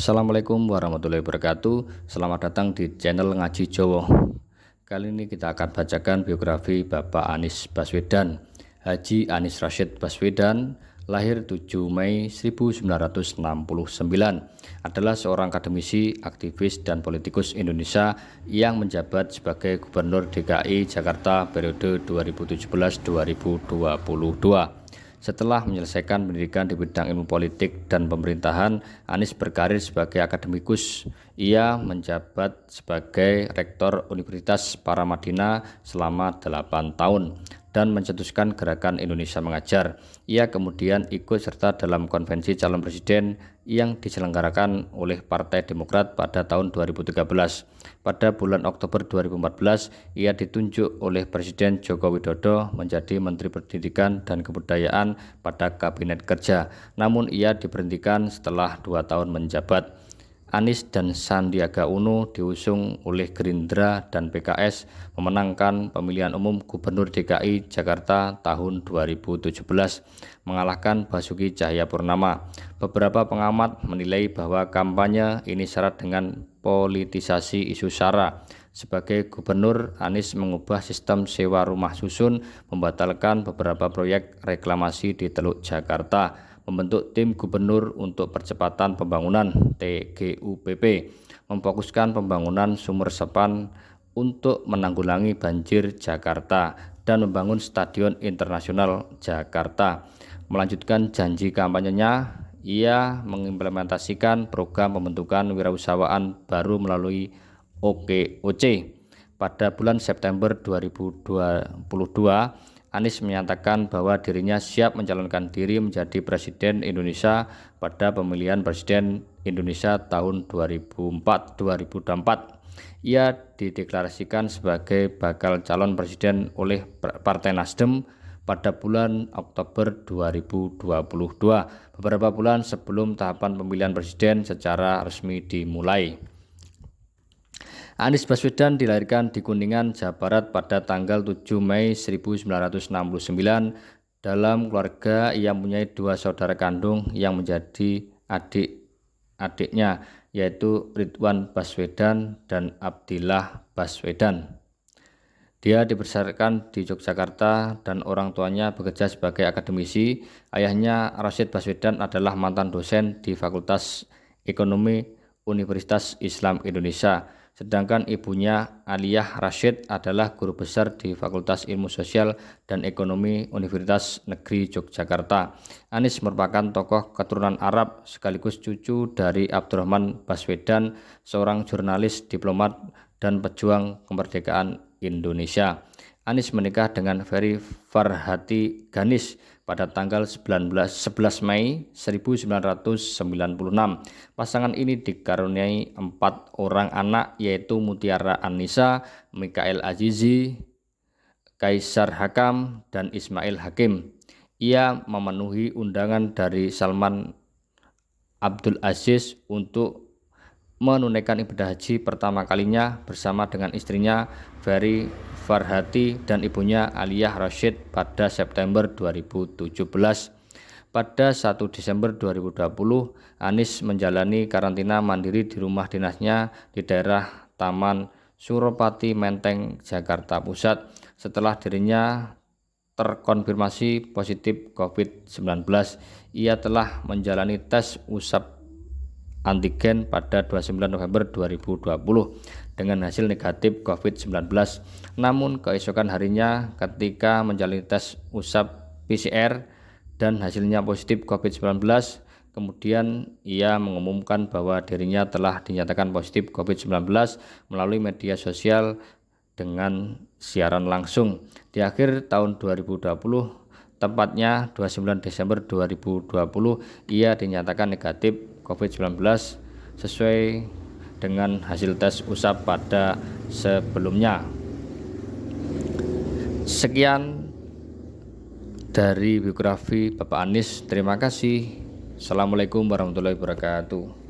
Assalamualaikum warahmatullahi wabarakatuh. Selamat datang di channel Ngaji Jawa. Kali ini kita akan bacakan biografi Bapak Anies Baswedan. Haji Anies Rashid Baswedan lahir 7 Mei 1969, adalah seorang akademisi, aktivis, dan politikus Indonesia yang menjabat sebagai Gubernur DKI Jakarta periode 2017-2022. Setelah menyelesaikan pendidikan di bidang ilmu politik dan pemerintahan, Anies berkarir sebagai akademikus. Ia menjabat sebagai Rektor Universitas Paramadina selama 8 tahun dan mencetuskan Gerakan Indonesia Mengajar. Ia kemudian ikut serta dalam konvensi calon presiden yang diselenggarakan oleh Partai Demokrat pada tahun 2013. Pada bulan Oktober 2014, ia ditunjuk oleh Presiden Joko Widodo menjadi Menteri Pendidikan dan Kebudayaan pada Kabinet Kerja. Namun ia diberhentikan setelah 2 tahun menjabat. Anies dan Sandiaga Uno diusung oleh Gerindra dan PKS memenangkan pemilihan umum Gubernur DKI Jakarta tahun 2017, mengalahkan Basuki Cahayapurnama. Beberapa pengamat menilai bahwa kampanye ini syarat dengan politisasi isu SARA. Sebagai gubernur, Anies mengubah sistem sewa rumah susun, membatalkan beberapa proyek reklamasi di Teluk Jakarta, membentuk tim gubernur untuk percepatan pembangunan TGUPP, memfokuskan pembangunan sumur resapan untuk menanggulangi banjir Jakarta, dan membangun Stadion Internasional Jakarta. Melanjutkan janji kampanyenya, ia mengimplementasikan program pembentukan wirausahaan baru melalui OKOC. Pada bulan September 2022, Anies menyatakan bahwa dirinya siap mencalonkan diri menjadi Presiden Indonesia pada pemilihan Presiden Indonesia tahun 2024. Ia dideklarasikan sebagai bakal calon presiden oleh Partai Nasdem pada bulan Oktober 2022, beberapa bulan sebelum tahapan pemilihan presiden secara resmi dimulai. Anies Baswedan dilahirkan di Kuningan, Jawa Barat pada tanggal 7 Mei 1969. Dalam keluarga ia mempunyai 2 saudara kandung yang menjadi adik-adiknya, yaitu Ridwan Baswedan dan Abdillah Baswedan. Dia dibesarkan di Yogyakarta dan orang tuanya bekerja sebagai akademisi. Ayahnya, Rashid Baswedan, adalah mantan dosen di Fakultas Ekonomi Universitas Islam Indonesia. Sedangkan ibunya, Aliyah Rashid, adalah guru besar di Fakultas Ilmu Sosial dan Ekonomi Universitas Negeri Yogyakarta. Anies merupakan tokoh keturunan Arab sekaligus cucu dari Abdurrahman Baswedan, seorang jurnalis, diplomat, dan pejuang kemerdekaan Indonesia. Anies menikah dengan Ferry Farhati Ganis pada tanggal 11 Mei 1996. Pasangan ini dikaruniai 4 orang anak, yaitu Mutiara Annisa, Mikael Azizi, Kaisar Hakam, dan Ismail Hakim. Ia memenuhi undangan dari Salman Abdul Aziz untuk menunaikan ibadah haji pertama kalinya bersama dengan istrinya Ferry Farhati dan ibunya Aliyah Rashid pada September 2017. Pada 1 Desember 2020, Anies menjalani karantina mandiri di rumah dinasnya di daerah Taman Suropati Menteng, Jakarta Pusat setelah dirinya terkonfirmasi positif COVID-19. Ia telah menjalani tes usap antigen pada 29 November 2020 dengan hasil negatif COVID-19. Namun keesokan harinya ketika menjalani tes usap PCR dan hasilnya positif COVID-19, kemudian ia mengumumkan bahwa dirinya telah dinyatakan positif COVID-19 melalui media sosial dengan siaran langsung. Di akhir tahun 2020, tepatnya 29 Desember 2020, ia dinyatakan negatif COVID-19 sesuai dengan hasil tes usap pada sebelumnya. Sekian dari biografi Bapak Anies. Terima kasih. Assalamualaikum warahmatullahi wabarakatuh.